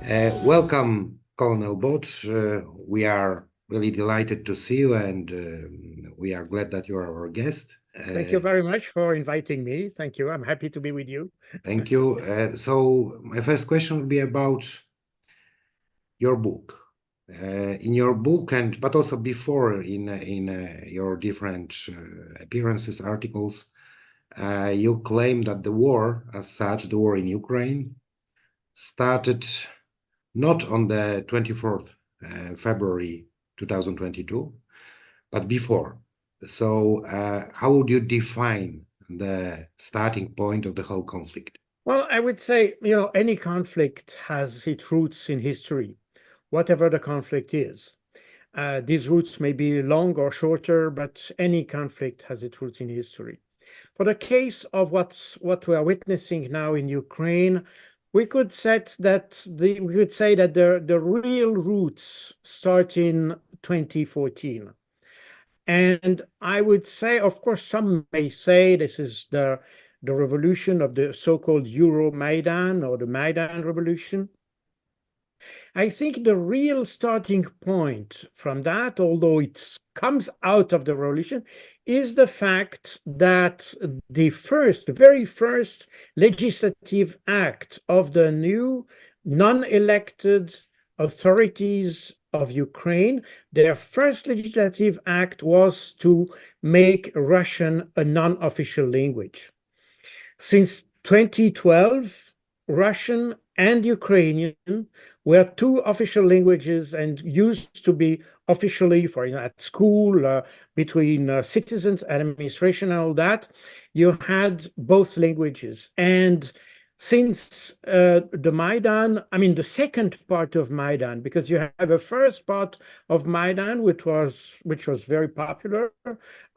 Welcome, Colonel Baud. We are really delighted to see you, and we are glad that you are our guest. Thank you very much for inviting me. Thank you. I'm happy to be with you. Thank you. So my first question would be about your book. In your book, and but also before in your different appearances, articles, you claim that the war, as such, the war in Ukraine, started not on the 24th February 2022, but before. So how would you define the starting point of the whole conflict? Well, I would say, any conflict has its roots in history, whatever the conflict is. These roots may be long or shorter, but any conflict has its roots in history. For the case of what we are witnessing now in Ukraine, we could say that the real roots start in 2014. And I would say, of course, some may say this is the revolution of the so-called Euro Maidan or the Maidan revolution. I think the real starting point from that, although it comes out of the revolution, is the fact that the very first legislative act of the new non-elected authorities of Ukraine, their first legislative act was to make Russian a non-official language. Since 2012, Russian and Ukrainian were two official languages and used to be officially, at school, between citizens and administration and all that, you had both languages. And since the Maidan, the second part of Maidan, because you have a first part of Maidan, which was very popular,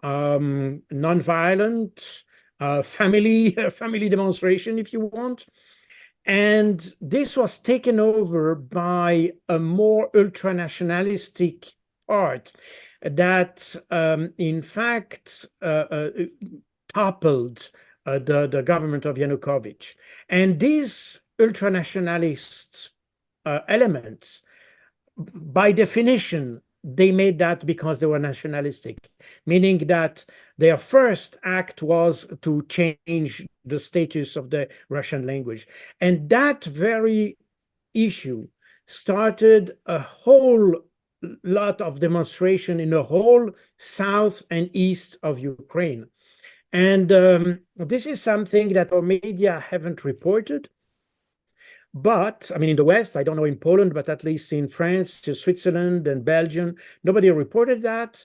non-violent, family demonstration, if you want. And this was taken over by a more ultra-nationalistic part that, in fact, toppled the government of Yanukovych. And these ultra-nationalist elements, by definition, they made that because they were nationalistic, meaning that their first act was to change the status of the Russian language. And that very issue started a whole lot of demonstration in the whole south and east of Ukraine. And this is something that our media haven't reported. But in the West, I don't know in Poland, but at least in France, Switzerland, and Belgium, nobody reported that.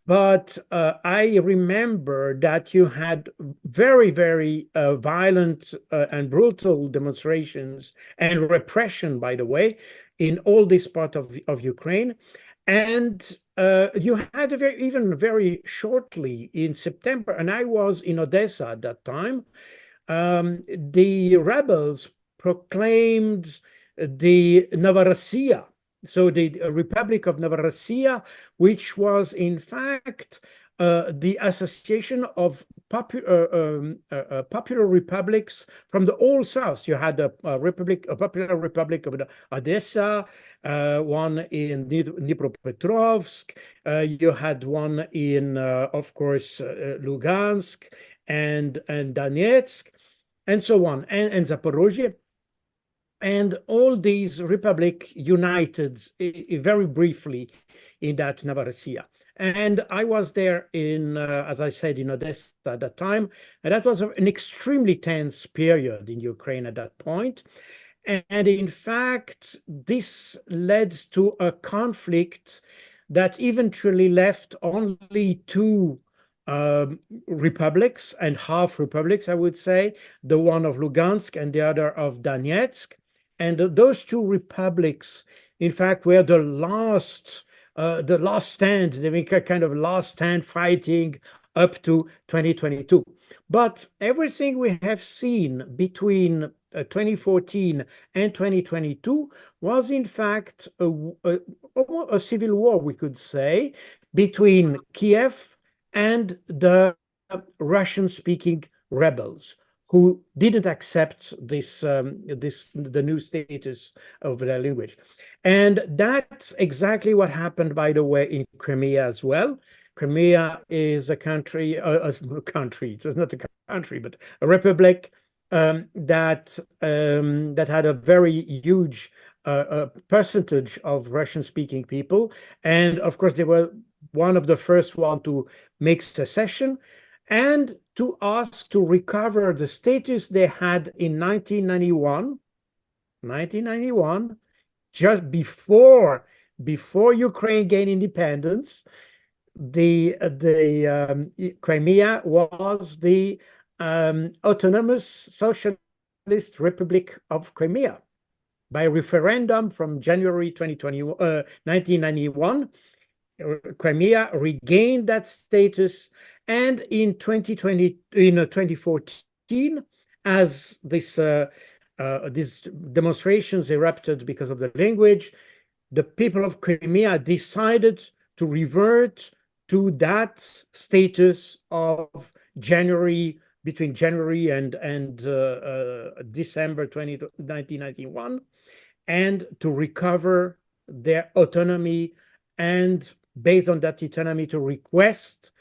But I remember that you had very, very violent and brutal demonstrations and repression, by the way, in all this part of Ukraine. And you had even very shortly in September, and I was in Odessa at that time, the rebels proclaimed the Novorossiya, so the Republic of Novorossiya, which was in fact the association of popular republics from the whole south. You had a popular republic of Odessa, one in Dnipropetrovsk. You had one in, of course, Lugansk and Donetsk, and so on, and Zaporozhye. And all these republics united very briefly in that Novorossiya. And I was there in, as I said, in Odessa at that time. And that was an extremely tense period in Ukraine at that point. And in fact, this led to a conflict that eventually left only two republics and half republics, I would say, the one of Lugansk and the other of Donetsk. And those two republics, in fact, were the last stand. They make a kind of last stand fighting up to 2022. But everything we have seen between 2014 and 2022 was, in fact, a civil war, we could say, between Kiev and the Russian-speaking rebels who didn't accept the new status of their language. And that's exactly what happened, by the way, in Crimea as well. Crimea is a country, it's not a country, but a republic that had a very huge percentage of Russian-speaking people. And of course, they were one of the first one to make secession and to ask to recover the status they had in 1991, just before Ukraine gained independence. The Crimea was the autonomous socialist Republic of Crimea. By referendum from January 1991, Crimea regained that status, and in 2014, as these demonstrations erupted because of the language, the people of Crimea decided to revert to that status of between January and December 1991, and to recover their autonomy, and based on that autonomy to request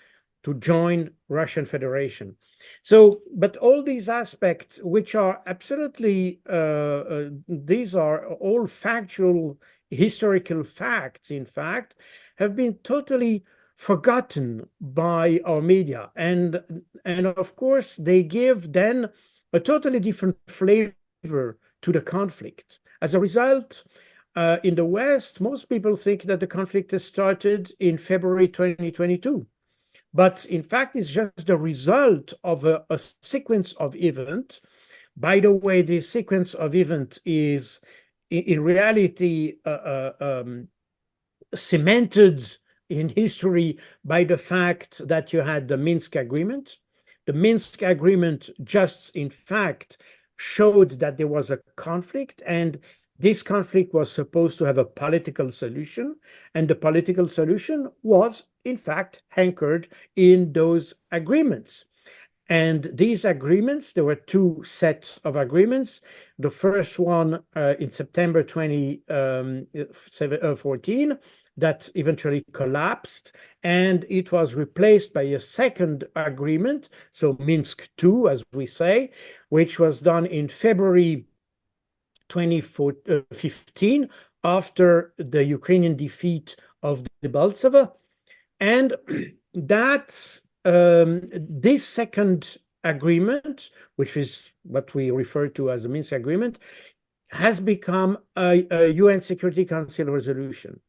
to join Russian Federation. So, but all these aspects, which are absolutely, these are all factual, historical facts, in fact, have been totally forgotten by our media. And of course, they give then a totally different flavor to the conflict. As a result, in the West, most people think that the conflict has started in February 2022. But in fact, it's just the result of a sequence of events. By the way, this sequence of events is in reality cemented in history by the fact that you had the Minsk Agreement. The Minsk Agreement just, in fact, showed that there was a conflict, and this conflict was supposed to have a political solution, and the political solution was, in fact, anchored in those agreements. And these agreements, there were two sets of agreements. The first one in September 2014, that eventually collapsed, and it was replaced by a second agreement, so Minsk II, as we say, which was done in February 2015 after the Ukrainian defeat of Debaltseve. And that this second agreement, which is what we refer to as the Minsk Agreement, has become a UN Security Council resolution.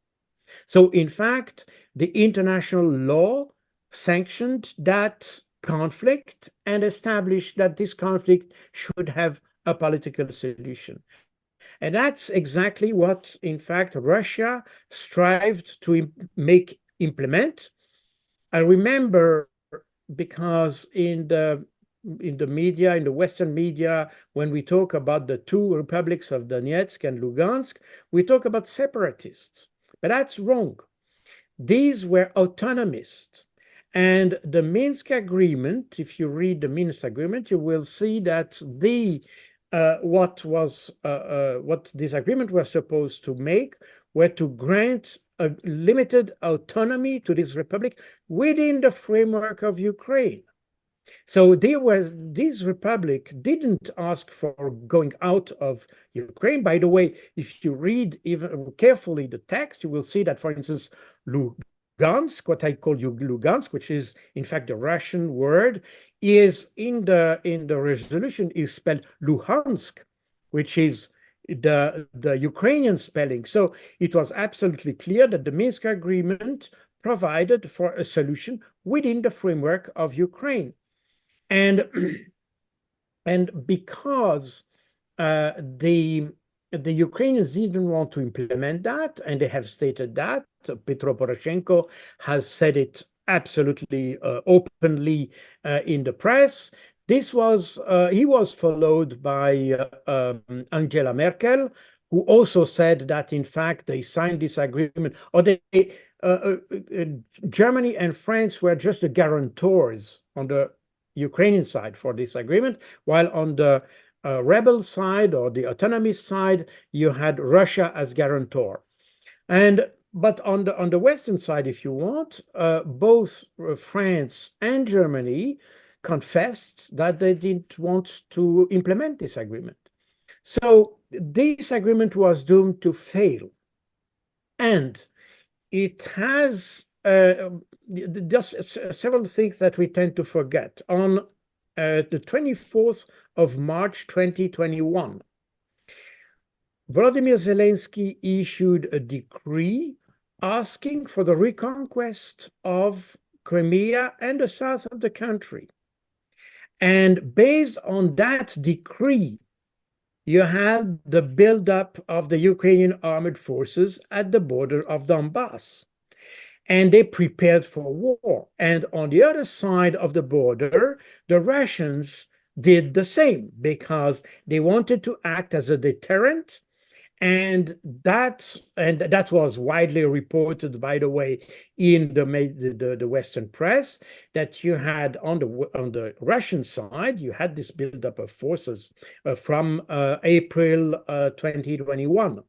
So in fact, the international law sanctioned that conflict and established that this conflict should have a political solution. And that's exactly what, in fact, Russia strived to implement. I remember, because in the media, in the Western media, when we talk about the two republics of Donetsk and Lugansk, we talk about separatists. But that's wrong. These were autonomists. And the Minsk Agreement, if you read the Minsk Agreement, you will see that what this agreement was supposed to make were to grant a limited autonomy to this republic within the framework of Ukraine. So this republic didn't ask for going out of Ukraine. By the way, if you read even carefully the text, you will see that, for instance, Lugansk, what I call Lugansk, which is in fact a Russian word, is in the resolution is spelled Luhansk, which is the Ukrainian spelling. So it was absolutely clear that the Minsk Agreement provided for a solution within the framework of Ukraine. And because the Ukrainians didn't want to implement that, and they have stated that, Petro Poroshenko has said it absolutely openly in the press. He was followed by Angela Merkel, who also said that in fact they signed this agreement, or Germany and France were just the guarantors on the Ukrainian side for this agreement, while on the rebel side or the autonomist side, you had Russia as guarantor. But on the Western side, if you want, both France and Germany confessed that they didn't want to implement this agreement. So this agreement was doomed to fail. And it has just several things that we tend to forget. On the 24th of March 2021, Volodymyr Zelensky issued a decree asking for the reconquest of Crimea and the south of the country. And based on that decree, you had the buildup of the Ukrainian armed forces at the border of Donbass. And they prepared for war. And on the other side of the border, the Russians did the same because they wanted to act as a deterrent. And that was widely reported, by the way, in the Western press, that you had on the Russian side, you had this buildup of forces from April 2021.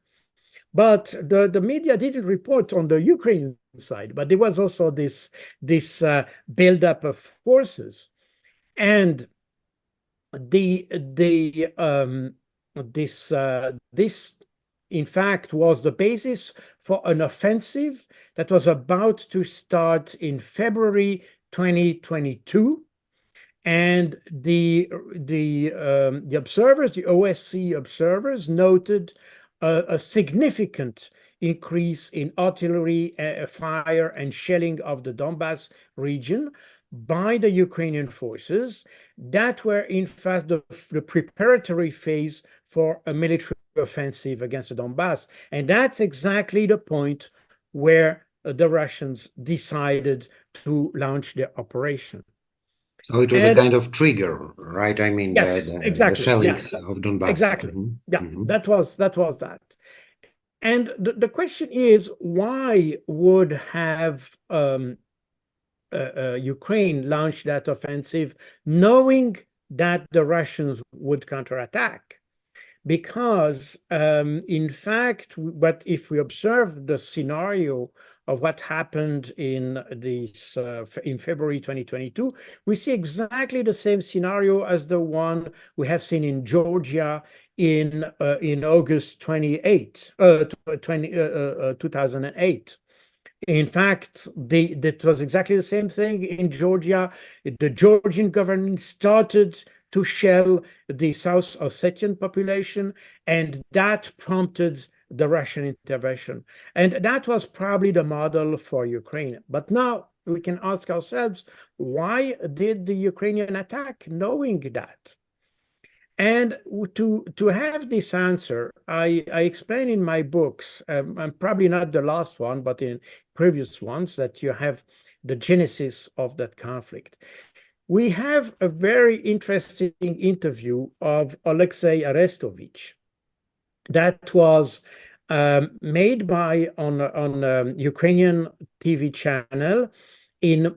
But the media didn't report on the Ukrainian side, but there was also this buildup of forces, and this in fact was the basis for an offensive that was about to start in February 2022. And the observers, the OSCE observers, noted a significant increase in artillery fire and shelling of the Donbass region by the Ukrainian forces that were in fact the preparatory phase for a military offensive against the Donbass. And that's exactly the point where the Russians decided to launch their operation. So it was a kind of trigger, right? I mean, yes, exactly. the shellings of Donbass. Exactly. Yeah, that was that. And the question is, why would have Ukraine launch that offensive knowing that the Russians would counterattack? Because in fact, but if we observe the scenario of what happened in February 2022, we see exactly the same scenario as the one we have seen in Georgia in August 2008. In fact, that was exactly the same thing in Georgia. The Georgian government started to shell the South Ossetian population, and that prompted the Russian intervention. And that was probably the model for Ukraine. But now we can ask ourselves, why did the Ukrainian attack knowing that? And to have this answer, I explain in my books, and probably not the last one, but in previous ones, that you have the genesis of that conflict. We have a very interesting interview of Alexei Arestovich that was made on a Ukrainian TV channel in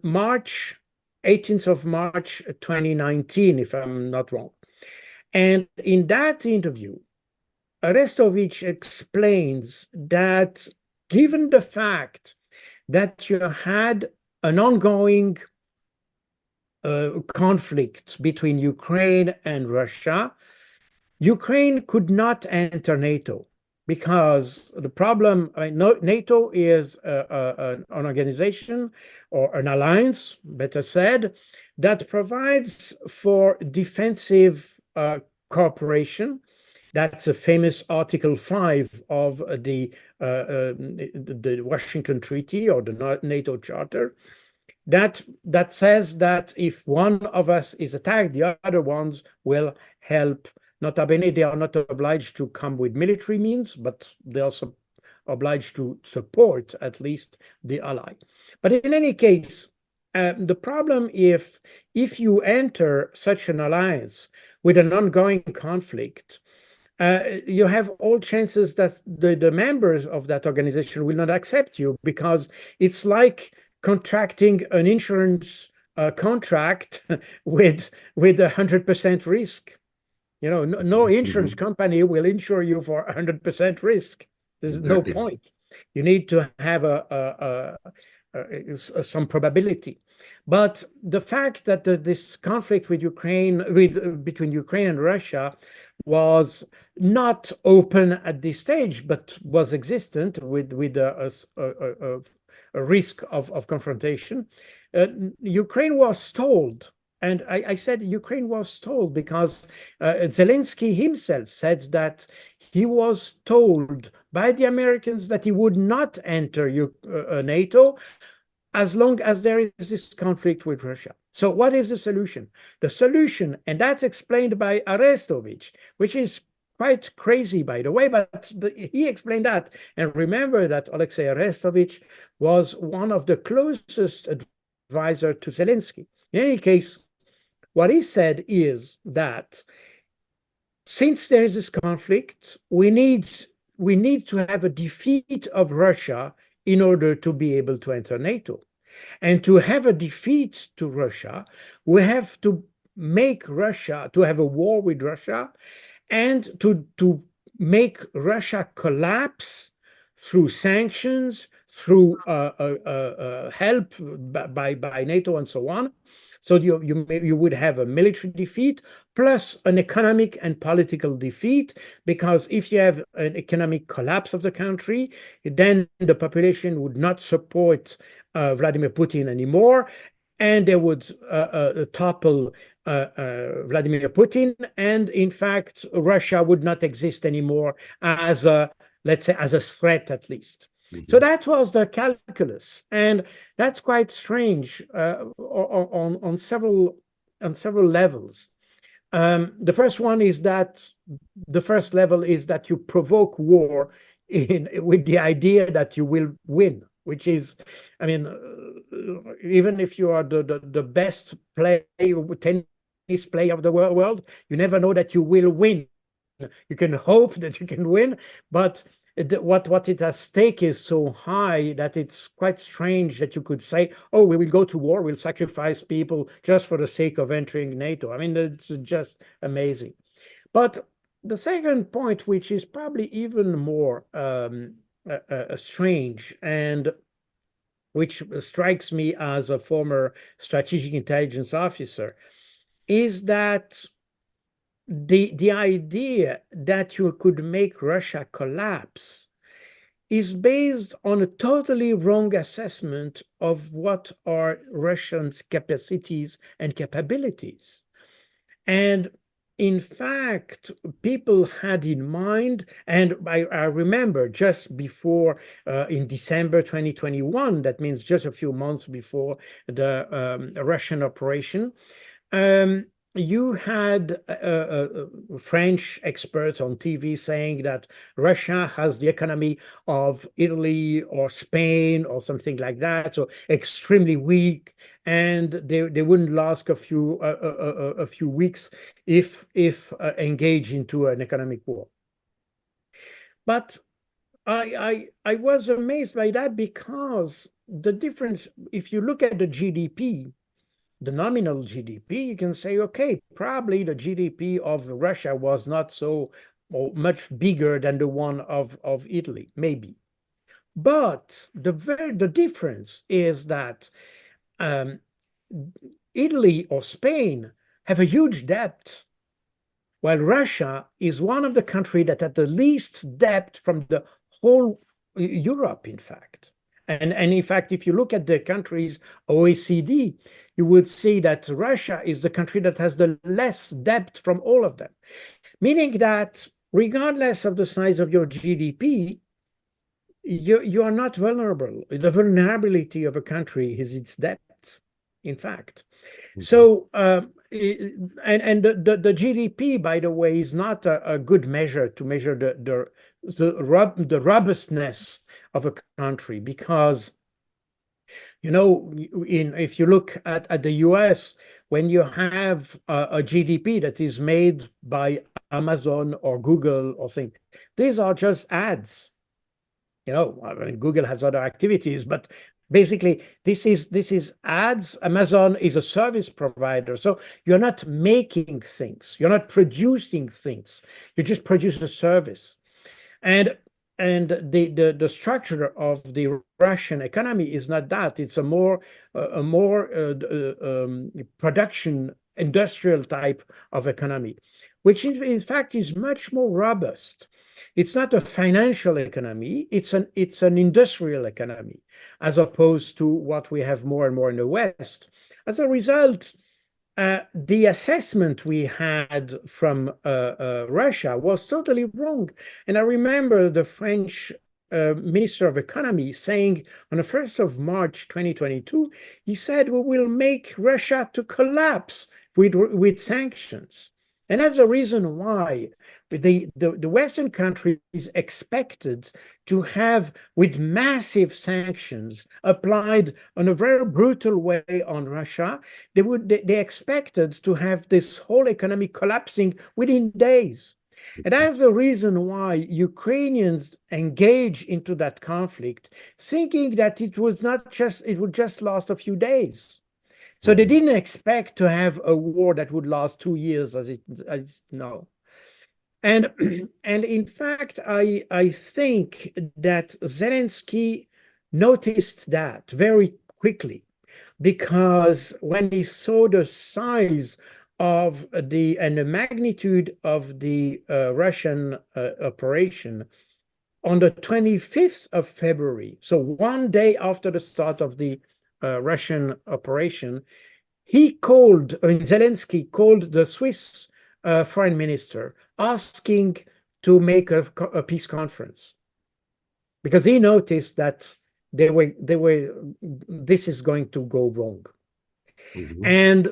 18th of March 2019, if I'm not wrong. And in that interview, Arestovich explains that given the fact that you had an ongoing conflict between Ukraine and Russia, Ukraine could not enter NATO because the problem, NATO is an organization or an alliance, better said, that provides for defensive cooperation. That's a famous Article 5 of the Washington Treaty or the NATO Charter. That says that if one of us is attacked, the other ones will help. Nota bene, they are not obliged to come with military means, but they are also obliged to support at least the ally. But in any case, the problem if you enter such an alliance with an ongoing conflict, you have all chances that the members of that organization will not accept you, because it's like contracting an insurance contract with 100% risk. You know, no insurance company will insure you for 100% risk. There's no point. You need to have some probability. But the fact that this conflict with between Ukraine and Russia was not open at this stage, but was existent with a risk of confrontation. Ukraine was told, and I said Ukraine was told because Zelensky himself said that he was told by the Americans that he would not enter NATO as long as there is this conflict with Russia. So what is the solution? The solution, and that's explained by Arestovich, which is quite crazy, by the way, but he explained that. And remember that Alexei Arestovich was one of the closest advisors to Zelensky. In any case, what he said is that since there is this conflict, we need to have a defeat of Russia in order to be able to enter NATO. And to have a defeat to Russia, we have to make Russia, to have a war with Russia, and to make Russia collapse through sanctions, through help by NATO and so on. So you would have a military defeat plus an economic and political defeat, because if you have an economic collapse of the country, then the population would not support Vladimir Putin anymore, and they would topple Vladimir Putin, and in fact, Russia would not exist anymore as let's say, as a threat at least. So that was the calculus, and that's quite strange on several levels. The first level is that you provoke war with the idea that you will win, which is, I mean, even if you are the best tennis player of the world, you never know that you will win. You can hope that you can win, but what it at stake is so high that it's quite strange that you could say, oh, we will go to war, we'll sacrifice people just for the sake of entering NATO. I mean, it's just amazing. But the second point, which is probably even more strange, and which strikes me as a former strategic intelligence officer, is that the idea that you could make Russia collapse is based on a totally wrong assessment of what are Russians' capacities and capabilities. And in fact, people had in mind, and I remember just before, in December 2021, that means just a few months before the Russian operation, you had French experts on TV saying that Russia has the economy of Italy or Spain or something like that, so extremely weak, and they wouldn't last a few weeks if engaged into an economic war. But I was amazed by that, because the difference, if you look at the GDP, the nominal GDP, you can say, okay, probably the GDP of Russia was not so much bigger than the one of Italy, maybe. But the difference is that Italy or Spain have a huge debt, while Russia is one of the countries that had the least debt from the whole Europe, in fact. And in fact, if you look at the countries OECD, you would see that Russia is the country that has the less debt from all of them. Meaning that regardless of the size of your GDP, you are not vulnerable. The vulnerability of a country is its debt, in fact. So, and the GDP, by the way, is not a good measure to measure the robustness of a country, because if you look at the US, when you have a GDP that is made by Amazon or Google or things, these are just ads. I mean, Google has other activities, but Basically, this is ads. Amazon is a service provider. So you're not making things. You're not producing things. You just produce a service. And the structure of the Russian economy is not that. It's a more production industrial type of economy, which in fact is much more robust. It's not a financial economy. It's an industrial economy, as opposed to what we have more and more in the West. As a result, the assessment we had from Russia was totally wrong. And I remember the French Minister of Economy saying on the 1st of March 2022, he said, we will make Russia to collapse with sanctions. And that's the reason why the Western countries expected to have, with massive sanctions applied in a very brutal way on Russia, they expected to have this whole economy collapsing within days. And that's the reason why Ukrainians engage into that conflict, thinking that it would just last a few days. So they didn't expect to have a war that would last 2 years as now. And in fact, I think that Zelensky noticed that very quickly, because when he saw the size of and the magnitude of the Russian operation on the 25th of February, so one day after the start of the Russian operation, Zelensky called the Swiss foreign minister, asking to make a peace conference, because he noticed that this is going to go wrong. And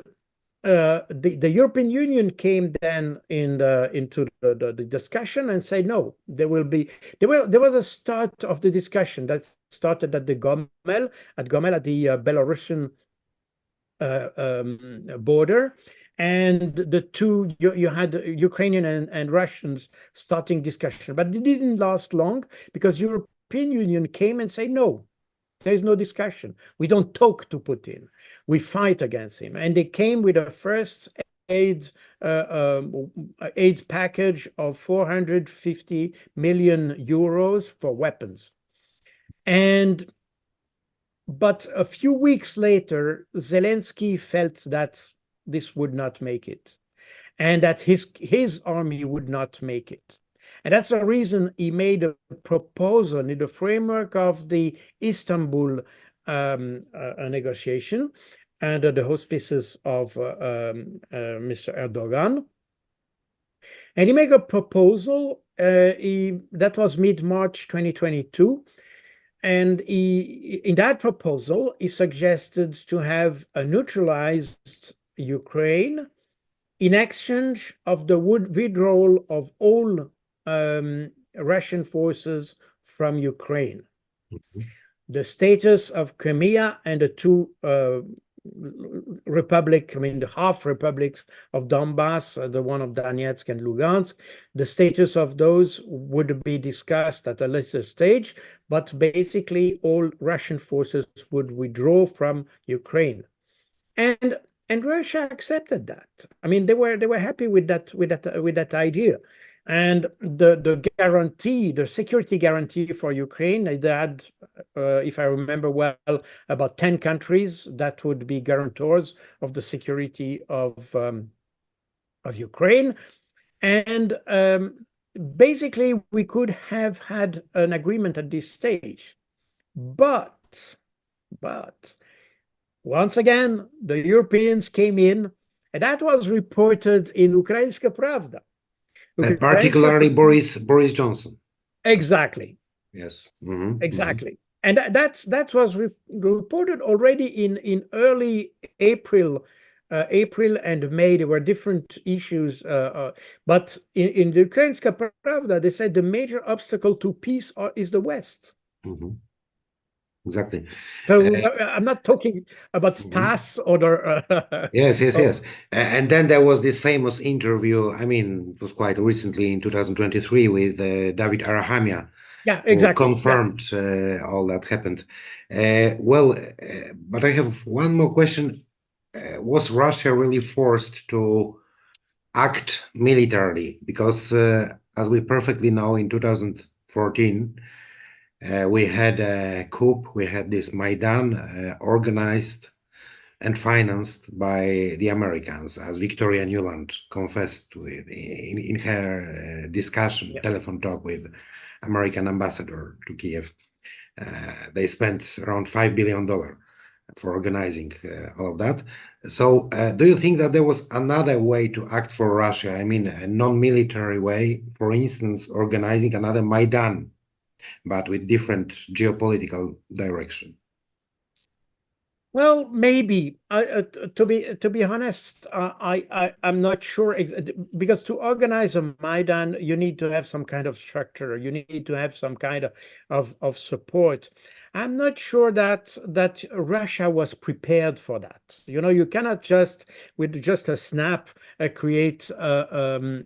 the European Union came then into the discussion and said, no, there was a start of the discussion that started at Gomel at the Belarusian border. And you had Ukrainian and Russians starting discussion, but it didn't last long, because European Union came and said, no, there is no discussion. We don't talk to Putin. We fight against him. And they came with a first aid package of 450 million euros for weapons. But a few weeks later, Zelensky felt that this would not make it, and that his army would not make it. And that's the reason he made a proposal in the framework of the Istanbul negotiation under the auspices of Mr. Erdogan. And he made a proposal that was mid-March 2022. And in that proposal, he suggested to have a neutralized Ukraine in exchange of the withdrawal of all Russian forces from Ukraine, the status of Crimea and the two the half republics of Donbass, the one of Donetsk and Lugansk. The status of those would be discussed at a later stage, but basically all Russian forces would withdraw from Ukraine. And Russia accepted that. I mean, they were happy with that idea. And the security guarantee for Ukraine, they had, if I remember well, about 10 countries that would be guarantors of the security of Ukraine. And basically, we could have had an agreement at this stage. But once again, the Europeans came in, and that was reported in Ukrainska Pravda. Particularly Boris Johnson. Exactly. Yes. Exactly. And that was reported already in early April and May. There were different issues, but in the Ukrainska Pravda, they said the major obstacle to peace is the West. Exactly. So I'm not talking about TASS or the yes. And then there was this famous interview. I mean, it was quite recently in 2023 with David Arahamia, Yeah, who exactly. Yes. confirmed all that happened. But I have one more question. Was Russia really forced to act militarily? Because as we perfectly know, in 2014, we had a coup, we had this Maidan organized and financed by the Americans, as Victoria Nuland confessed in her discussion, Yeah. telephone talk with American ambassador to Kiev. They spent around $5 billion for organizing all of that. So do you think that there was another way to act for Russia? I mean, a non-military way, for instance, organizing another Maidan, but with different geopolitical direction? Well, maybe. To be honest, I'm not sure because to organize a Maidan, you need to have some kind of structure. You need to have some kind of support. I'm not sure that Russia was prepared for that. You know, you cannot just with just a snap create a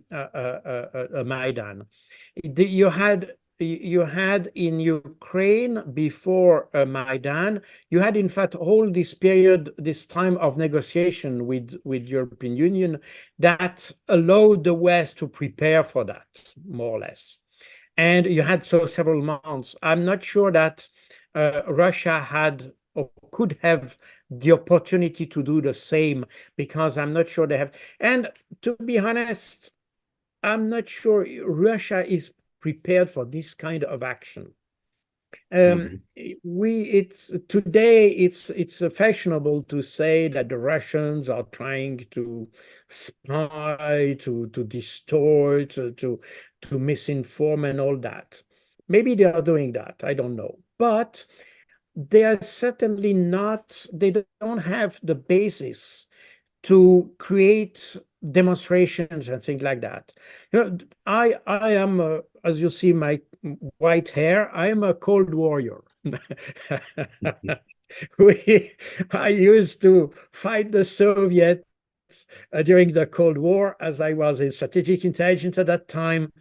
Maidan. You had in Ukraine before Maidan, you had in fact all this period, this time of negotiation with European Union that allowed the West to prepare for that, more or less. And you had so several months. I'm not sure that Russia had or could have the opportunity to do the same because I'm not sure they have. And to be honest, I'm not sure Russia is prepared for this kind of action. Mhm. It's today it's fashionable to say that the Russians are trying to spy, to distort, to misinform and all that. Maybe they are doing that, I don't know. But they are certainly not, they don't have the basis to create demonstrations and things like that. You know, I am, as you see my white hair, I am a Cold Warrior. I used to fight the Soviets during the Cold War, as I was in strategic intelligence at that time.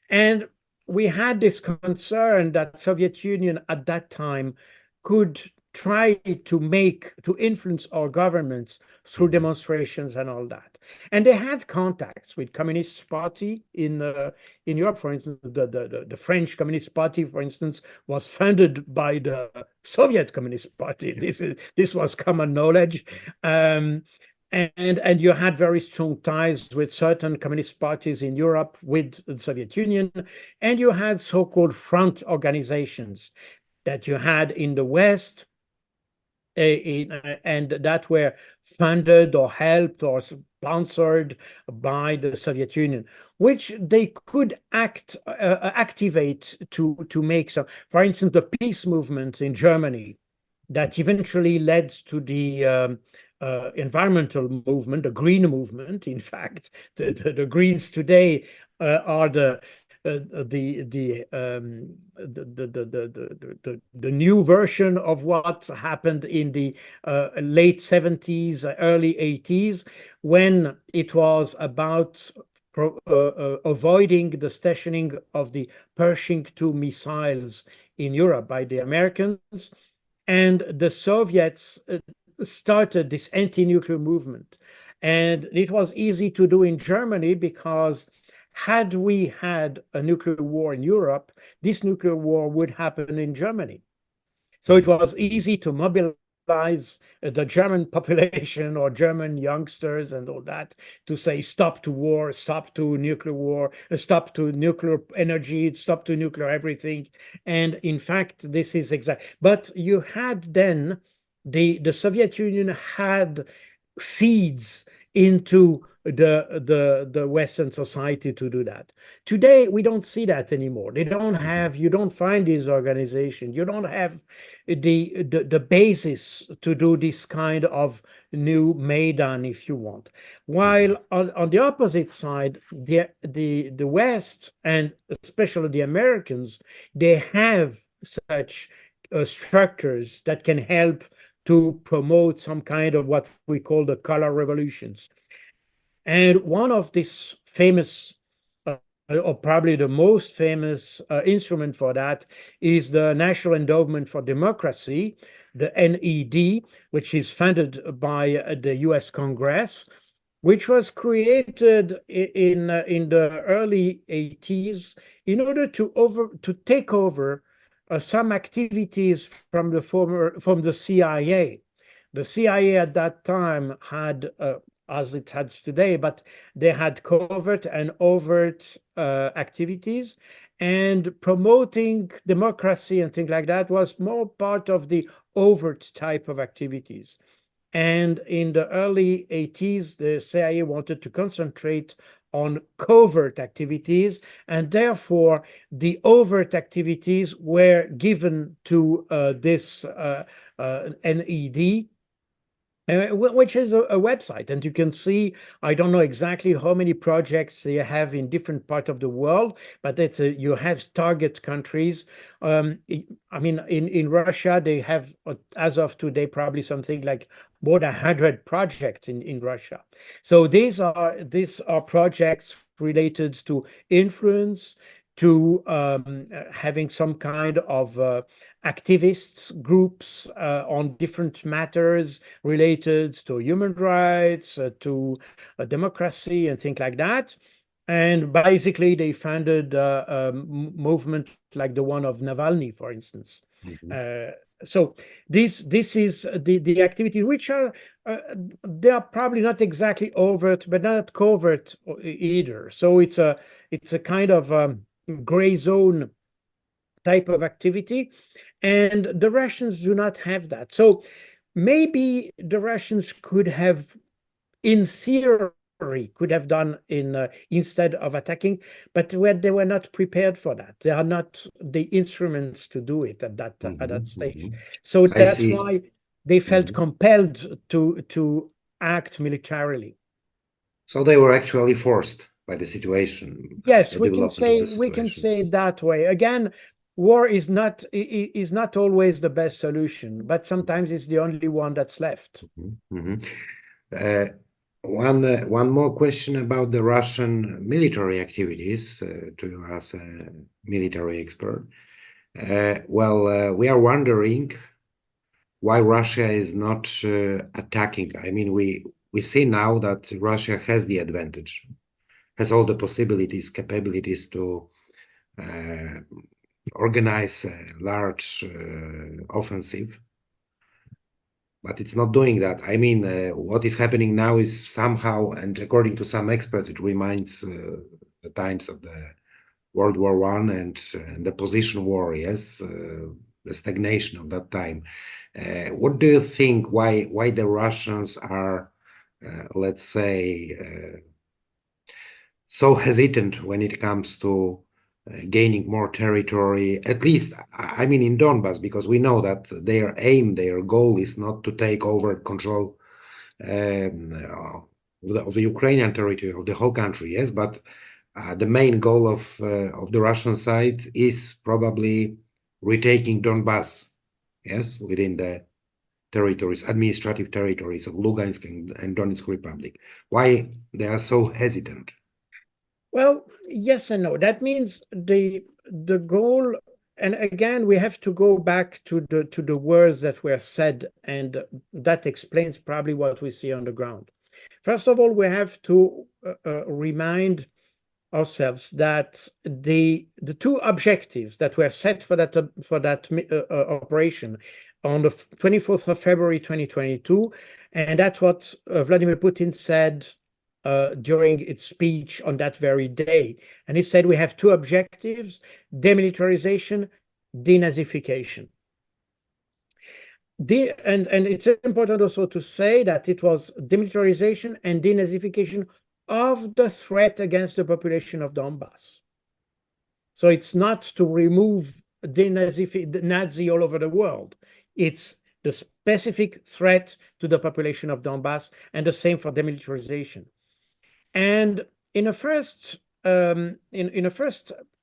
And we had this concern that Soviet Union at that time could try to influence our governments through Mhm. demonstrations and all that. And they had contacts with Communist Party in Europe, for instance. The French Communist Party, for instance, was funded by the Soviet Communist Party. This was common knowledge. And you had very strong ties with certain communist parties in Europe, with the Soviet Union, and you had so-called front organizations that you had in the West, and that were funded or helped or sponsored by the Soviet Union, which they could activate to make some. For instance, the peace movement in Germany that eventually led to the environmental movement, the green movement. In fact, the Greens today are the new version of what happened in the late 70s, early 80s, when it was about avoiding the stationing of the Pershing II missiles in Europe by the Americans. And the Soviets started this anti-nuclear movement. And it was easy to do in Germany because had we had a nuclear war in Europe, this nuclear war would happen in Germany. So it was easy to mobilize the German population or German youngsters and all that to say stop to war, stop to nuclear war, stop to nuclear energy, stop to nuclear everything. And in fact, this is exact. But you had then the Soviet Union had seeds into the Western society to do that. Today, we don't see that anymore. They don't have, you don't find these organizations, you don't have the basis to do this kind of new Maidan, if you want. While on the opposite side, the West, and especially the Americans, they have such structures that can help to promote some kind of what we call the color revolutions. And one of these famous or probably the most famous instrument for that is the National Endowment for Democracy, the NED, which is funded by the US Congress, which was created in the early 80s in order to take over some activities from the CIA. The CIA at that time had, as it has today, but they had covert and overt activities, and promoting democracy and things like that was more part of the overt type of activities. And in the early 80s, the CIA wanted to concentrate on covert activities, and therefore the overt activities were given to this NED, which is a website. And you can see, I don't know exactly how many projects they have in different parts of the world, but you have target countries. I mean, in Russia, they have, as of today, probably something like more than 100 projects in Russia. So these are projects related to influence, to having some kind of activists groups on different matters related to human rights, to democracy and things like that. And basically they founded a movement like the one of Navalny, for instance. So this is the activity, which are they are probably not exactly overt, but not covert either. So it's a kind of gray zone type of activity, and the Russians do not have that. So maybe the Russians could have, in theory, could have done instead of attacking, but they were not prepared for that. They are not the instruments to do it at that stage. So that's why they felt compelled to act militarily. So they were actually forced by the situation. Yes, we can say it that way. Again, war is not always the best solution, but sometimes it's the only one that's left. One more question about the Russian military activities to you as a military expert. We are wondering why Russia is not attacking. I mean, we see now that Russia has the advantage, has all the possibilities, capabilities to organize a large offensive, but it's not doing that. I mean, what is happening now is somehow, and according to some experts, it reminds the times of the World War I and the position war, yes, the stagnation of that time. What do you think, why the Russians are, let's say, so hesitant when it comes to gaining more territory, at least, I mean, in Donbass, because we know that their aim, their goal is not to take over control of the Ukrainian territory, of the whole country, yes, but the main goal of the Russian side is probably retaking Donbass, yes, within the territories, administrative territories of Lugansk and Donetsk Republic. Why they are so hesitant? Well, yes and no. That means the goal, and again, we have to go back to the words that were said, and that explains probably what we see on the ground. First of all, we have to remind ourselves that the two objectives that were set for that operation on the 24th of February 2022, and that's what Vladimir Putin said during its speech on that very day. And he said we have two objectives: demilitarization, denazification. And it's important also to say that it was demilitarization and denazification of the threat against the population of Donbass. So it's not to remove the Nazi all over the world. It's the specific threat to the population of Donbass, and the same for demilitarization. And in a first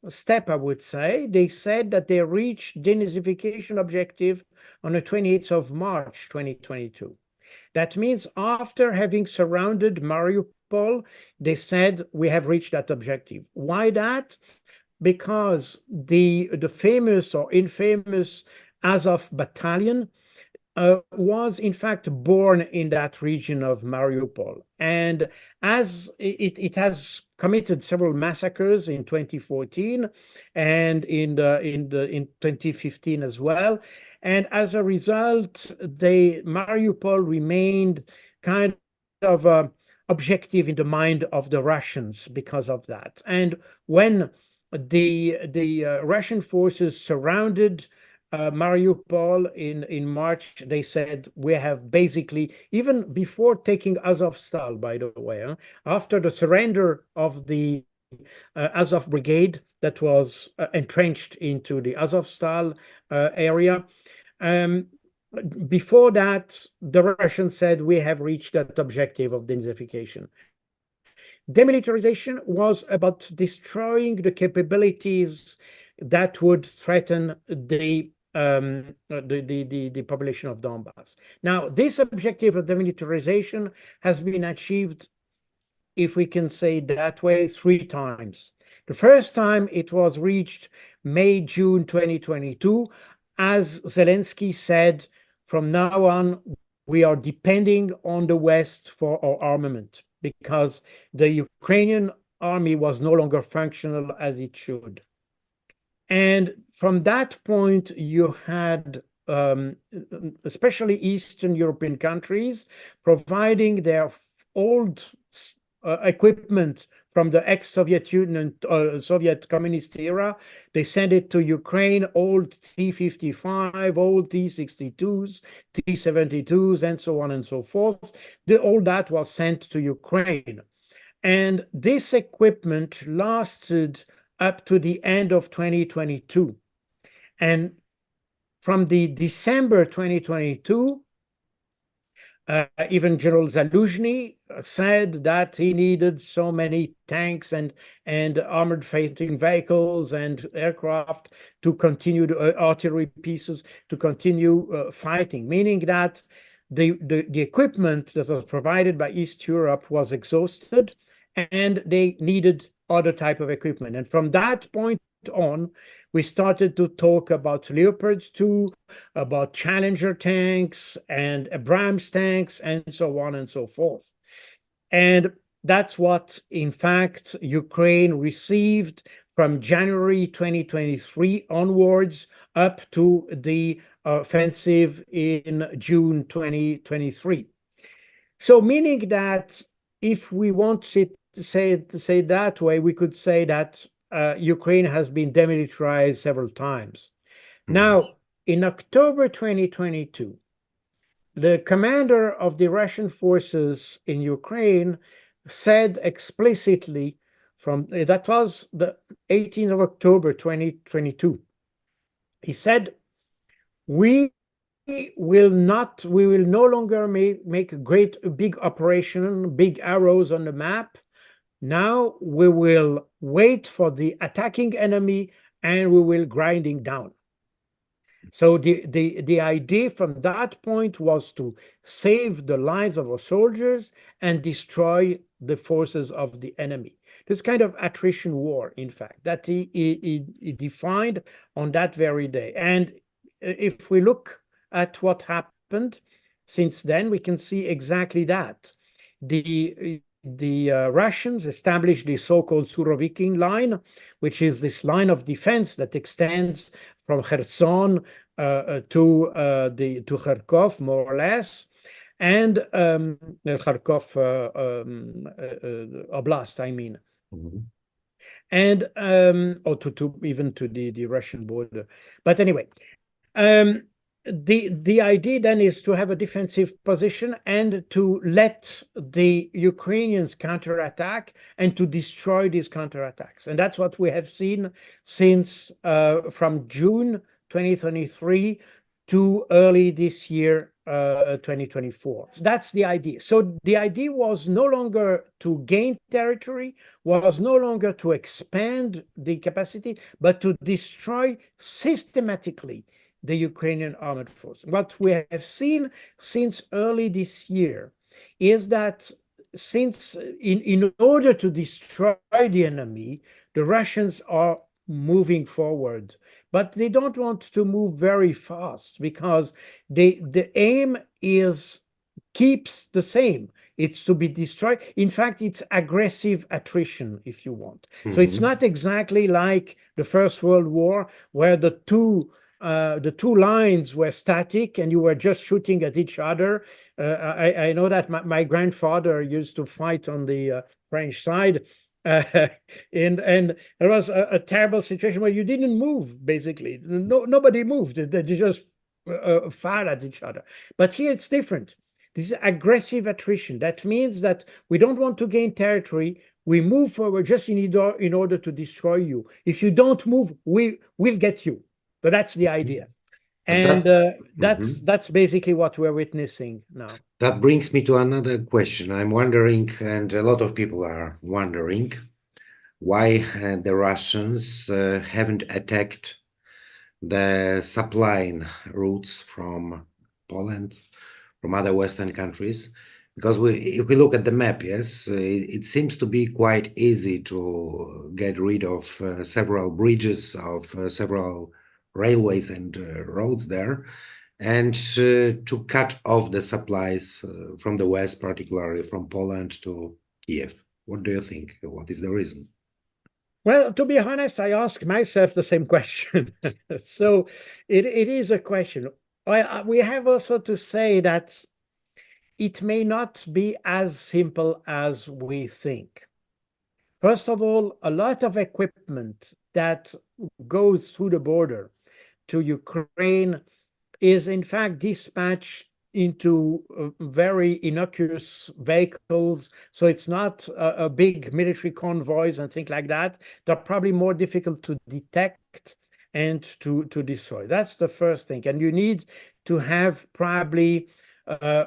step, I would say, they said that they reached denazification objective on the 28th of March 2022. That means after having surrounded Mariupol Mariupol, they said we have reached that objective. Why that? Because the famous or infamous Azov battalion was in fact born in that region of Mariupol, and as it has committed several massacres in 2014 and in 2015 as well, and as a result, Mariupol remained kind of objective in the mind of the Russians because of that. And when the Russian forces surrounded Mariupol in March, they said we have basically, even before taking Azovstal, by the way, after the surrender of the Azov brigade that was entrenched into the Azovstal area, before that, the Russians said we have reached that objective of denazification. Demilitarization was about destroying the capabilities that would threaten the population of Donbass. Now, this objective of demilitarization has been achieved, if we can say that way, 3 times. The first time it was reached May, June 2022, as Zelensky said, from now on, we are depending on the West for our armament because the Ukrainian army was no longer functional as it should. And from that point, you had especially Eastern European countries providing their old equipment from the ex-Soviet Union, Soviet communist era. They sent it to Ukraine, old T-55, old T-62s, T-72s, and so on and so forth. All that was sent to Ukraine. And this equipment lasted up to the end of 2022. And from the December 2022, even General Zaluzhny said that he needed so many tanks and armored fighting vehicles and aircraft to continue the artillery pieces to continue fighting, meaning that the equipment that was provided by East Europe was exhausted and they needed other type of equipment. And from that point on, we started to talk about Leopard 2, about Challenger tanks and Abrams tanks, and so on and so forth. And that's what, in fact, Ukraine received from January 2023 onwards up to the offensive in June 2023. So meaning that if we want to say that way, we could say that Ukraine has been demilitarized several times. Now, in October 2022, the commander of the Russian forces in Ukraine said explicitly, that was the 18th of October 2022, he said, we will no longer make a big operation, big arrows on the map. Now we will wait for the attacking enemy and we will grinding down. So the idea from that point was to save the lives of our soldiers and destroy the forces of the enemy. This kind of attrition war, in fact, that he defined on that very day. And if we look at what happened since then, we can see exactly that. The Russians established the so-called Surovikin line, which is this line of defense that extends from Kherson to Kharkov, more or less, and Kharkov Oblast, I mean, and or even to the Russian border. But anyway, the idea then is to have a defensive position and to let the Ukrainians counterattack and to destroy these counterattacks. And that's what we have seen since from June 2023 to early this year, 2024. So that's the idea. So the idea was no longer to gain territory, was no longer to expand the capacity, but to destroy systematically the Ukrainian armed force. What we have seen since early this year is that since in order to destroy the enemy, the Russians are moving forward, but they don't want to move very fast because the aim keeps the same. It's to be destroyed. In fact, it's aggressive attrition, if you want. So it's not exactly like the First World War, where the two lines were static and you were just shooting at each other. I know that my grandfather used to fight on the French side. And there was a terrible situation where you didn't move, basically. Nobody moved. They just fired at each other. But here it's different. This is aggressive attrition. That means that we don't want to gain territory. We move forward just in order to destroy you. If you don't move, we'll get you. So that's the idea. And that's basically what we're witnessing now. That brings me to another question. I'm wondering, and a lot of people are wondering, why the Russians haven't attacked the supply routes from Poland, from other Western countries. Because if we look at the map, yes, it seems to be quite easy to get rid of several bridges, of several railways and roads there, and to cut off the supplies from the West, particularly from Poland to Kiev. What do you think? What is the reason? Well, to be honest, I ask myself the same question. So it is a question. We have also to say that it may not be as simple as we think. First of all, a lot of equipment that goes through the border to Ukraine is in fact dispatched into very innocuous vehicles. So it's not a big military convoys and things like that. They're probably more difficult to detect and to destroy. That's the first thing. And you need to have probably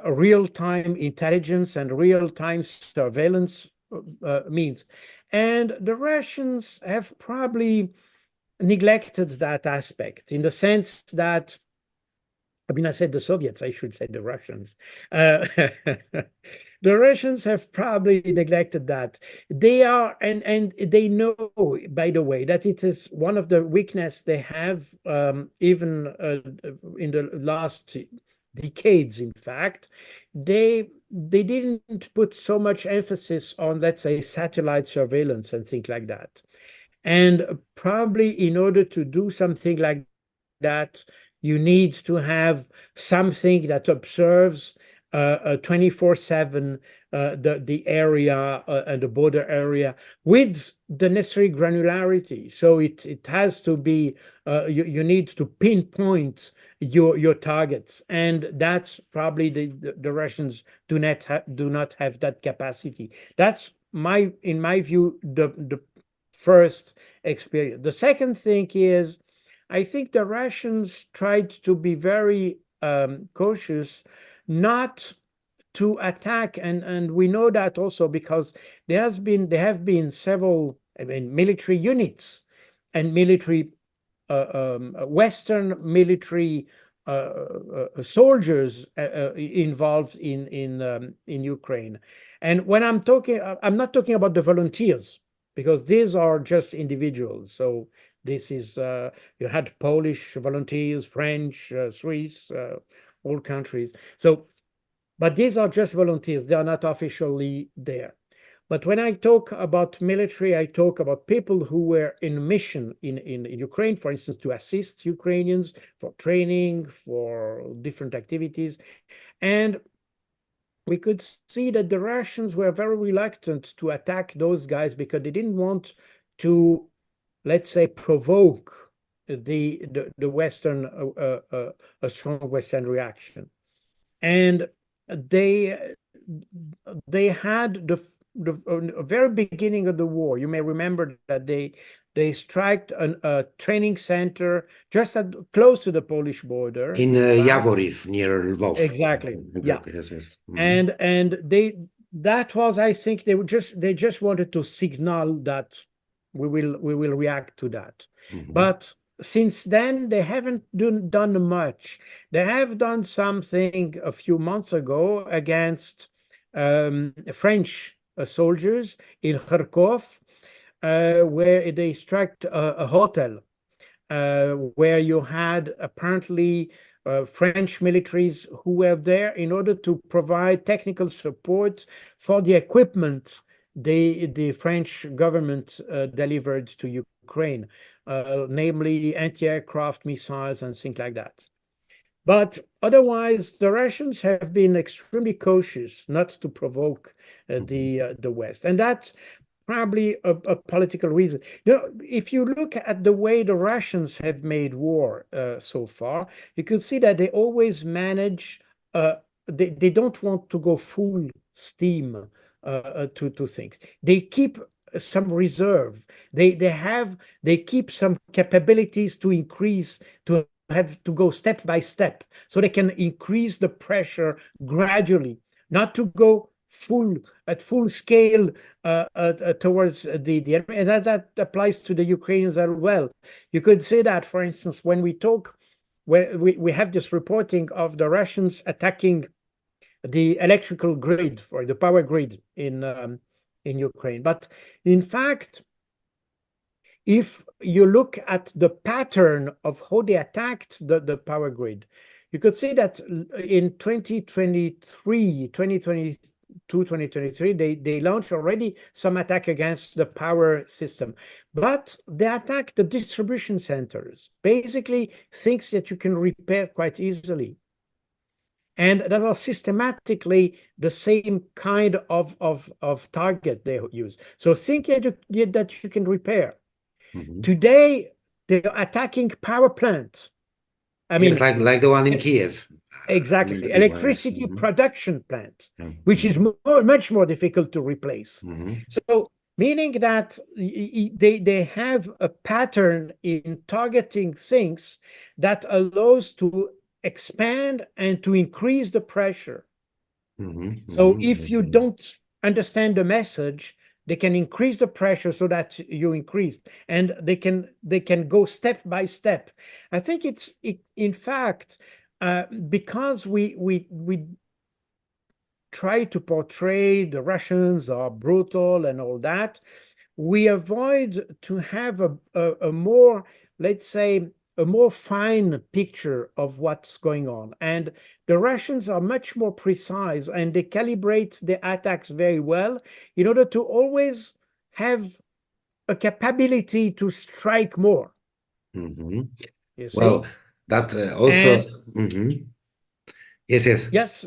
real-time intelligence and real-time surveillance means. And the Russians have probably neglected that aspect in the sense that, I mean, I said the Soviets, I should say the Russians. The Russians have probably neglected that. They are, and they know, by the way, that it is one of the weaknesses they have, even in the last decades, in fact. They didn't put so much emphasis on, let's say, satellite surveillance and things like that. And probably in order to do something like that, you need to have something that observes 24/7 the area and the border area with the necessary granularity. So it has to be, you need to pinpoint your targets, and that's probably the Russians do not have that capacity. That's in my view, the first experience. The second thing is, I think the Russians tried to be very cautious not to attack, and we know that also because there have been several, I mean, military units and military Western military soldiers involved in Ukraine. And when I'm not talking about the volunteers, because these are just individuals. So this is, you had Polish volunteers, French, Swiss, all countries. So, but these are just volunteers. They are not officially there. But when I talk about military, I talk about people who were in mission in Ukraine, for instance, to assist Ukrainians for training, for different activities. And we could see that the Russians were very reluctant to attack those guys because they didn't want to, let's say, provoke the Western, a strong Western reaction. And they had the very beginning of the war. You may remember that they striked a training center just close to the Polish border. In Yavoriv, near Lvov. Exactly. Exactly. Yeah. Yes. And that was, I think, they just wanted to signal that we will react to that. But since then, they haven't done much. They have done something a few months ago against French soldiers in Kharkov, where they struck a hotel where you had apparently French militaries who were there in order to provide technical support for the equipment the French government delivered to Ukraine, namely anti-aircraft missiles and things like that. But otherwise, the Russians have been extremely cautious not to provoke the West, and that's probably a political reason. If you look at the way the Russians have made war so far, you can see that they always manage. They don't want to go full steam to things. They keep some reserve. They keep some capabilities to increase, to have to go step by step, so they can increase the pressure gradually, not to go at full scale towards the enemy. And that applies to the Ukrainians as well. You could say that, for instance, when we talk, where we have this reporting of the Russians attacking the electrical grid or the power grid in Ukraine. But in fact, if you look at the pattern of how they attacked the power grid, you could see that in 2023, 2023, they launched already some attack against the power system, but they attacked the distribution centers, basically things that you can repair quite easily. And that was systematically the same kind of target they use. So think that you can repair. Today, they're attacking power plants. I mean, it's like the one in Kiev. Exactly. Electricity production plant, which is much more difficult to replace. So meaning that they have a pattern in targeting things that allows to expand and to increase the pressure. So if you don't understand the message, they can increase the pressure so that you increase, and they can go step by step. I think in fact, because we try to portray the Russians are brutal and all that, we avoid to have a more, let's say, a more fine picture of what's going on. And the Russians are much more precise, and they calibrate the attacks very well in order to always have a capability to strike more. You see? Well, that also. Yes. Yes.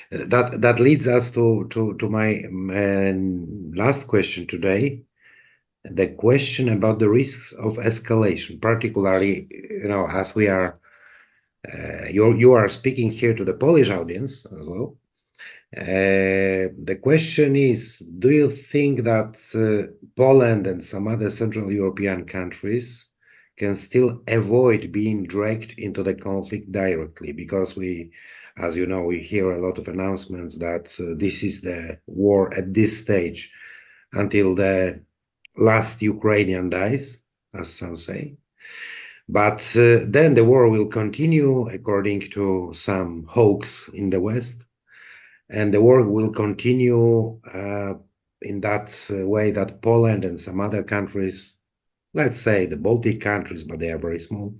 That leads us to my last question today. The question about the risks of escalation, particularly, as we are, you are speaking here to the Polish audience as well. The question is, do you think that Poland and some other Central European countries can still avoid being dragged into the conflict directly? Because as you know, we hear a lot of announcements that this is the war at this stage until the last Ukrainian dies, as some say. But then the war will continue according to some hoax in the West. And the war will continue in that way that Poland and some other countries, let's say the Baltic countries, but they are very small,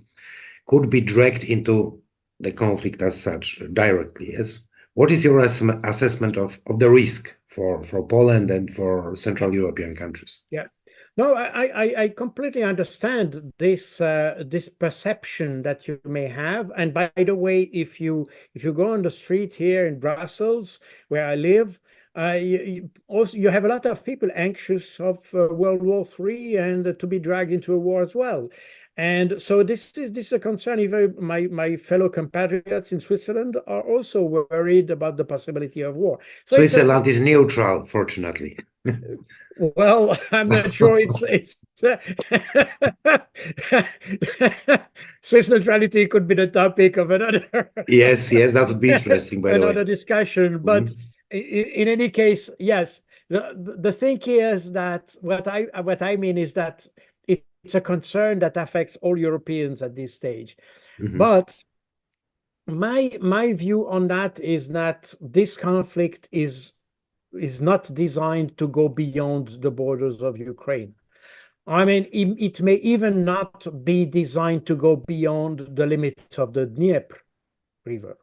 could be dragged into the conflict as such directly. Yes. What is your assessment of the risk for Poland and for Central European countries? Yeah. No, I completely understand this perception that you may have. And by the way, if you go on the street here in Brussels, where I live, you have a lot of people anxious of World War III and to be dragged into a war as well. And so this is a concern. Even my fellow compatriots in Switzerland are also worried about the possibility of war. So Switzerland is neutral, fortunately. Well, I'm not sure it's Swiss neutrality could be the topic of another. Yes, that would be interesting, by the way. Another discussion. But in any case, yes. The thing is that what I mean is that it's a concern that affects all Europeans at this stage. But my view on that is that this conflict is is not designed to go beyond the borders of Ukraine. I mean, it may even not be designed to go beyond the limits of the Dnieper River.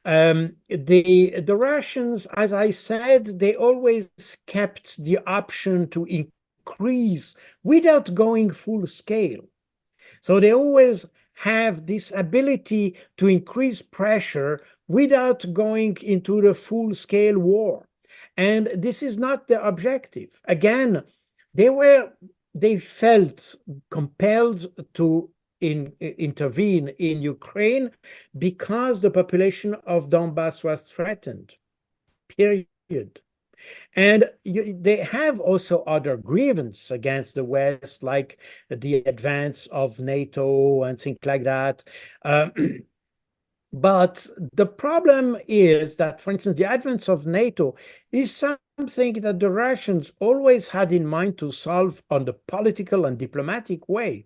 The Russians, as I said, they always kept the option to increase without going full scale. So they always have this ability to increase pressure without going into the full-scale war. And this is not the objective. Again, they felt compelled to intervene in Ukraine because the population of Donbass was threatened, period. And they have also other grievances against the West, like the advance of NATO and things like that. But the problem is that, for instance, the advance of NATO is something that the Russians always had in mind to solve on the political and diplomatic way.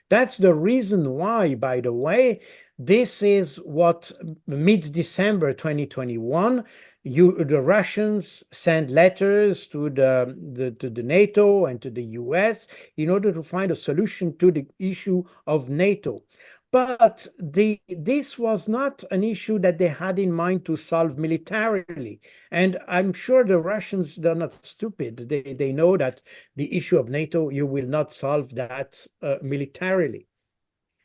That's the reason why, by the way, this is what mid-December 2021, the Russians sent letters to the NATO and to the US in order to find a solution to the issue of NATO. But this was not an issue that they had in mind to solve militarily. And I'm sure the Russians, they're not stupid. They know that the issue of NATO, you will not solve that militarily.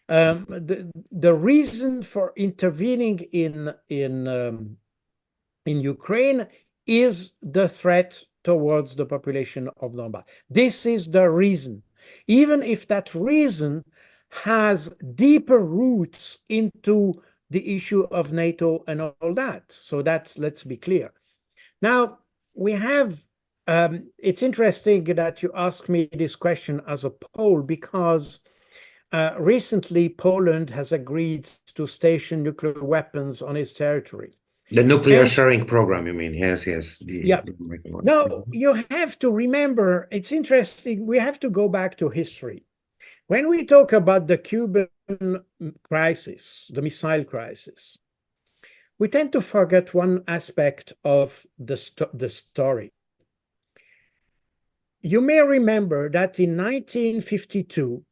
The reason for intervening in Ukraine is the threat towards the population of Donbass. This is the reason. Even if that reason has deeper roots into the issue of NATO and all that. So let's be clear. Now, we have, it's interesting that you ask me this question as a Pole, because recently Poland has agreed to station nuclear weapons on its territory. The nuclear sharing program, you mean? Yes, yes. Yeah. Now, you have to remember, it's interesting, we have to go back to history. When we talk about the Cuban crisis, the missile crisis, we tend to forget one aspect of the story. You may remember that in 1952,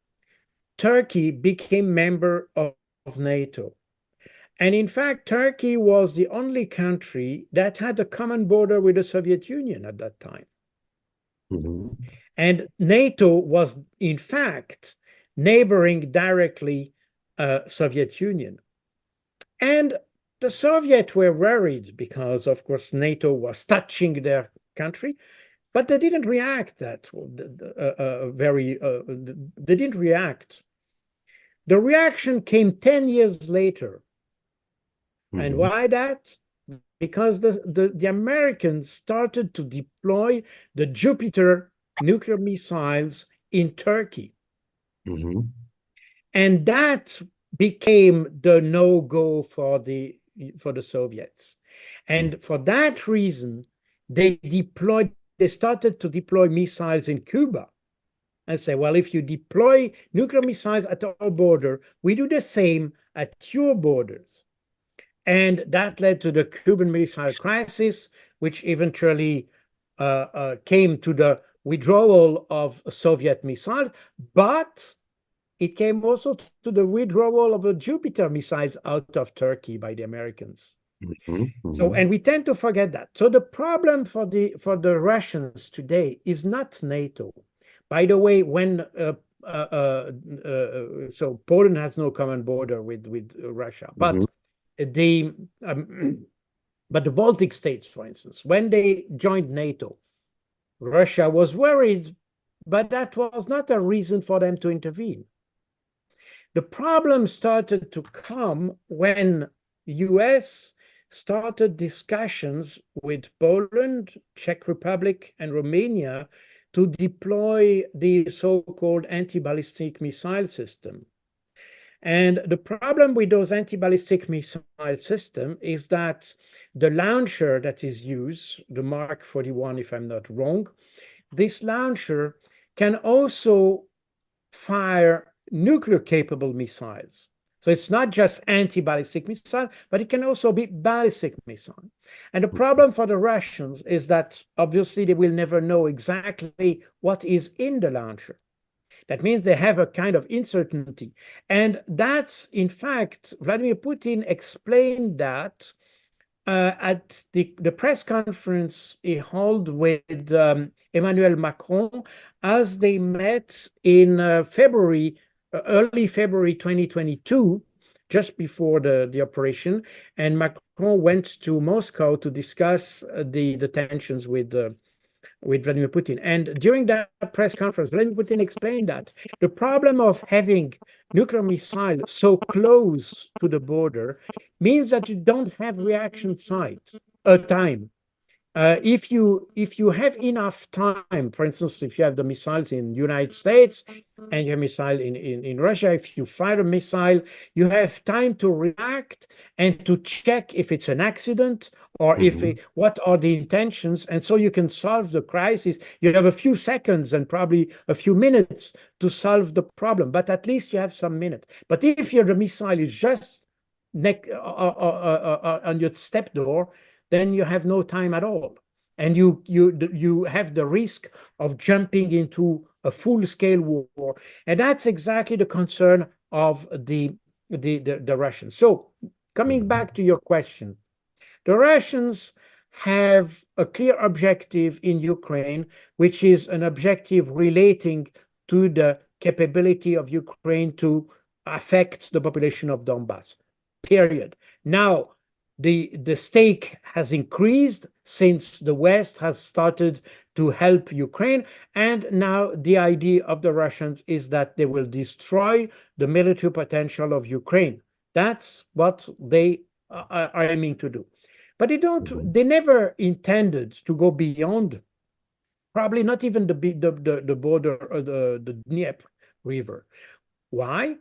Turkey became member of NATO. And in fact, Turkey was the only country that had a common border with the Soviet Union at that time. Mm-hmm. And NATO was, in fact, neighboring directly Soviet Union. And the Soviets were worried because, of course, NATO was touching their country, but they didn't react they didn't react. The reaction came 10 years later. Mm-hmm. And why that? Because the Americans started to deploy the Jupiter nuclear missiles in Turkey. Mm-hmm. And that became the no-go for the Soviets. And for that reason, they started to deploy missiles in Cuba and say, well, if you deploy nuclear missiles at our border, we do the same at your borders. And that led to the Cuban Missile Crisis, which eventually came to the withdrawal of Soviet missiles, but it came also to the withdrawal of the Jupiter missiles out of Turkey by the Americans. Mm-hmm, mm-hmm. So, and we tend to forget that. So the problem for the Russians today is not NATO. By the way, when so Poland has no common border with Russia, but but the Baltic states, for instance, when they joined NATO, Russia was worried, but that was not a reason for them to intervene. The problem started to come when US started discussions with Poland, Czech Republic, and Romania to deploy the so-called anti-ballistic missile system. And the problem with those anti-ballistic missile systems is that the launcher that is used, the Mark 41, if I'm not wrong, this launcher can also fire nuclear-capable missiles. So it's not just anti-ballistic missile, but it can also be ballistic missile. And the problem for the Russians is that obviously they will never know exactly what is in the launcher. That means they have a kind of uncertainty. And that's, in fact, Vladimir Putin explained that at the press conference he held with Emmanuel Macron as they met in early February 2022, just before the operation. And Macron went to Moscow to discuss the tensions with Vladimir Putin. And during that press conference, Vladimir Putin explained that the problem of having nuclear missiles so close to the border means that you don't have reaction time. If you have enough time, for instance, if you have the missiles in the United States and you have missile in Russia, if you fire a missile, you have time to react and to check if it's an accident or what are the intentions, and so you can solve the crisis. You have a few seconds and probably a few minutes to solve the problem, but at least you have some minutes. But if the missile is just on your step door, then you have no time at all. And you have the risk of jumping into a full-scale war. And that's exactly the concern of the Russians. So coming back to your question, the Russians have a clear objective in Ukraine, which is an objective relating to the capability of Ukraine to affect the population of Donbass, period. Now, the stake has increased since the West has started to help Ukraine. And now the idea of the Russians is that they will destroy the military potential of Ukraine. That's what they are aiming to do. But they never intended to go beyond, probably not even the border or the Dnieper River. Why?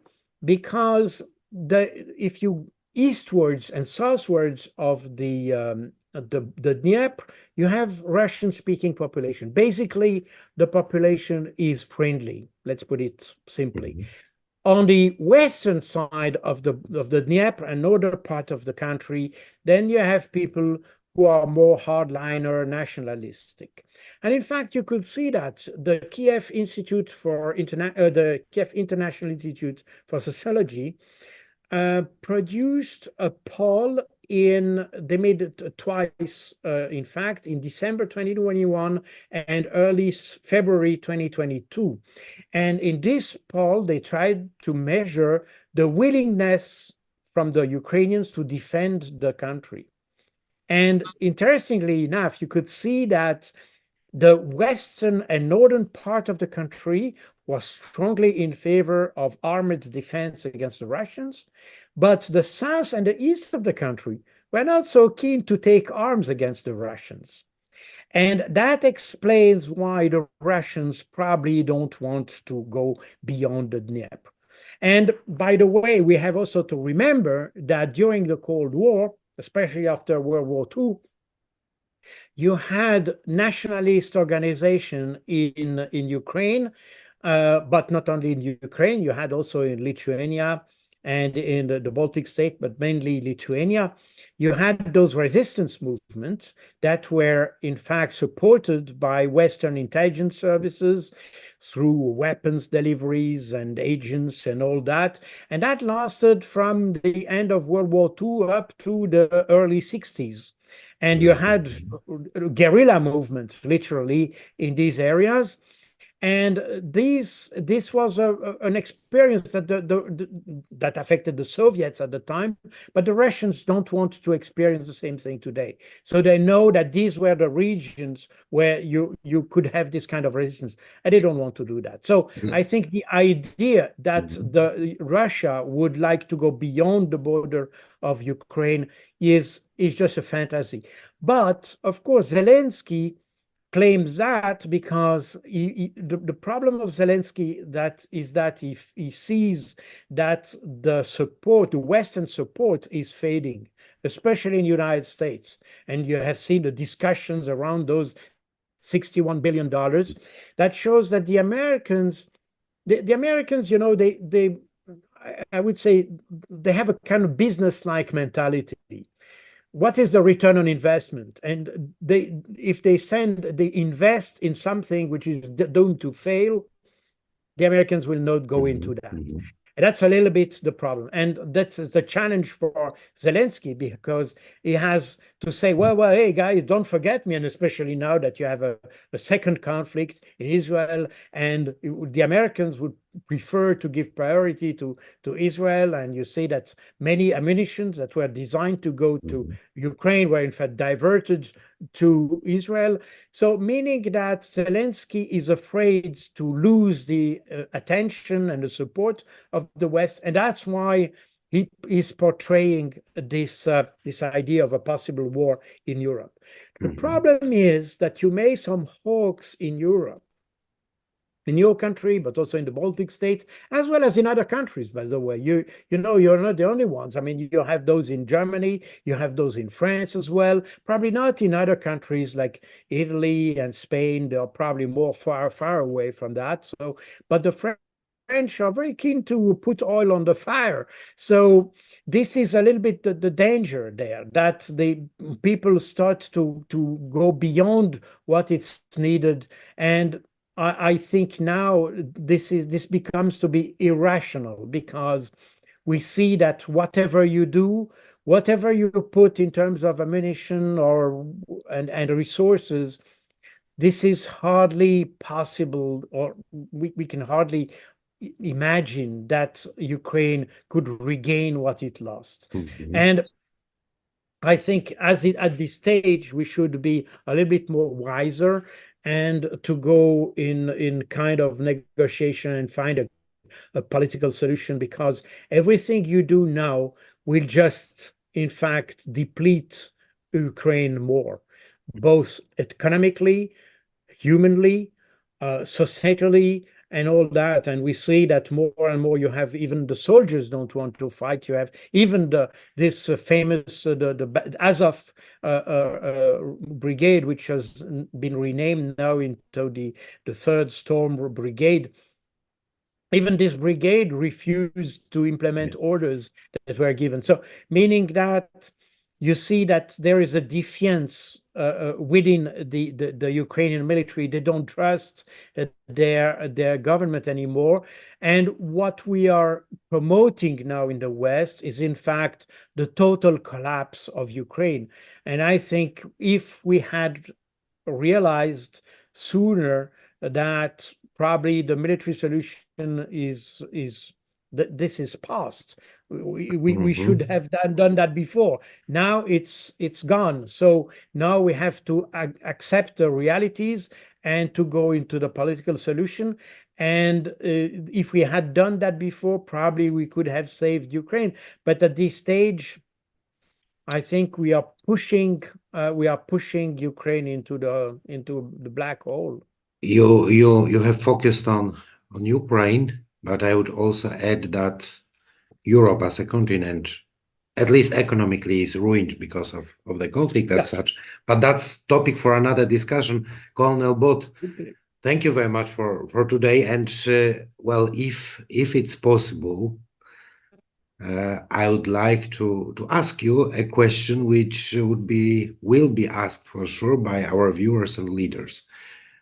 Because if you eastwards and southwards of the Dnieper, you have Russian-speaking population. Basically, the population is friendly. Let's put it simply. On the western side of the Dnieper and northern part of the country, then you have people who are more hardliner, nationalistic. And in fact, you could see that the Kiev International Institute for Sociology produced a poll they made it twice, in fact, in December 2021 and early February 2022. And in this poll, they tried to measure the willingness from the Ukrainians to defend the country. And interestingly enough, you could see that the western and northern part of the country was strongly in favor of armored defense against the Russians, but the south and the east of the country were not so keen to take arms against the Russians. And that explains why the Russians probably don't want to go beyond the Dnieper. And by the way, we have also to remember that during the Cold War, especially after World War II, you had nationalist organization in Ukraine, but not only in Ukraine, you had also in Lithuania and in the Baltic state, but mainly Lithuania. You had those resistance movements that were in fact supported by Western intelligence services through weapons deliveries and agents and all that. And that lasted from the end of World War II up to the early 60s. And you had guerrilla movements literally in these areas. And this was an experience that affected the Soviets at the time, but the Russians don't want to experience the same thing today. So they know that these were the regions where you could have this kind of resistance, and they don't want to do that. So I think the idea that Russia would like to go beyond the border of Ukraine is just a fantasy. But of course, Zelensky claims that because the problem of Zelensky is that he sees that the Western support is fading, especially in the United States. And you have seen the discussions around those $61 billion. That shows that the Americans, I would say they have a kind of business-like mentality. What is the return on investment? And if they invest in something which is doomed to fail, the Americans will not go into that. And that's a little bit the problem. And that's the challenge for Zelensky, because he has to say, well, hey, guys, don't forget me. And especially now that you have a second conflict in Israel, and the Americans would prefer to give priority to Israel. And you see that many ammunitions that were designed to go to Ukraine were in fact diverted to Israel. So meaning that Zelensky is afraid to lose the attention and the support of the West. And that's why he is portraying this idea of a possible war in Europe. The problem is that you made some hawks in Europe, in your country, but also in the Baltic states, as well as in other countries, by the way. You know, you're not the only ones. I mean, you have those in Germany, you have those in France as well, probably not in other countries like Italy and Spain. They're probably more far away from that. So, but the French are very keen to put oil on the fire. So this is a little bit the danger there, that the people start to go beyond what is needed. And I think now this becomes to be irrational, because we see that whatever you do, whatever you put in terms of ammunition and resources, this is hardly possible, or we can hardly imagine that Ukraine could regain what it lost. And I think at this stage, we should be a little bit more wiser and to go in kind of negotiation and find a political solution, because everything you do now will just, in fact, deplete Ukraine more, both economically, humanly, societally, and all that. And we see that more and more you have even the soldiers don't want to fight. You have even this famous the Azov brigade, which has been renamed now into the 3rd Storm Brigade. Even this brigade refused to implement orders that were given. So meaning that you see that there is a defiance within the Ukrainian military. They don't trust their government anymore. And what we are promoting now in the West is, in fact, the total collapse of Ukraine. And I think if we had realized sooner that probably the military solution is that this is past, we should have done that before. Now it's gone. So now we have to accept the realities and to go into the political solution. And if we had done that before, probably we could have saved Ukraine. But at this stage, I think we are pushing Ukraine into the black hole. You have focused on Ukraine, but I would also add that Europe as a continent, at least economically, is ruined because of the conflict as such. But that's topic for another discussion. Colonel Baud, thank you very much for today. And well, if it's possible, I would like to ask you a question which will be asked for sure by our viewers and leaders.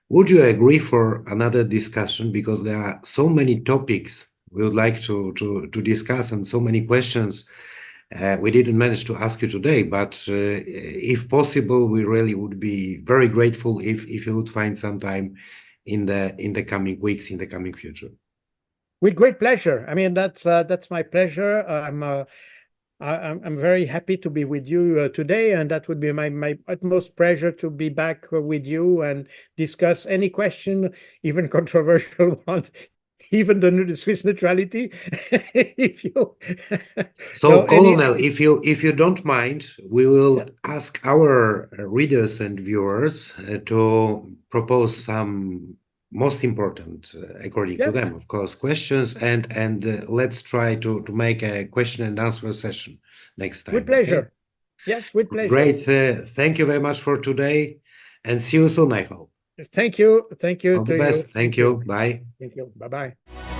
Would you agree for another discussion? Because there are so many topics we would like to discuss, and so many questions we didn't manage to ask you today. But if possible, we really would be very grateful if you would find some time in the coming weeks, in the coming future. With great pleasure. I mean, that's my pleasure. I'm very happy to be with you today, and that would be my utmost pleasure to be back with you and discuss any question, even controversial ones, even the Swiss neutrality. If you so, Colonel, if you don't mind, we will ask our readers and viewers to propose some most important, according to them, of course, questions, and let's try to make a question and answer session next time. With pleasure. Okay? Yes, with pleasure. Great. Thank you very much for today, and see you soon, I hope. Thank you. Thank you. All the best. Thank you. Bye. Thank you. Bye-bye.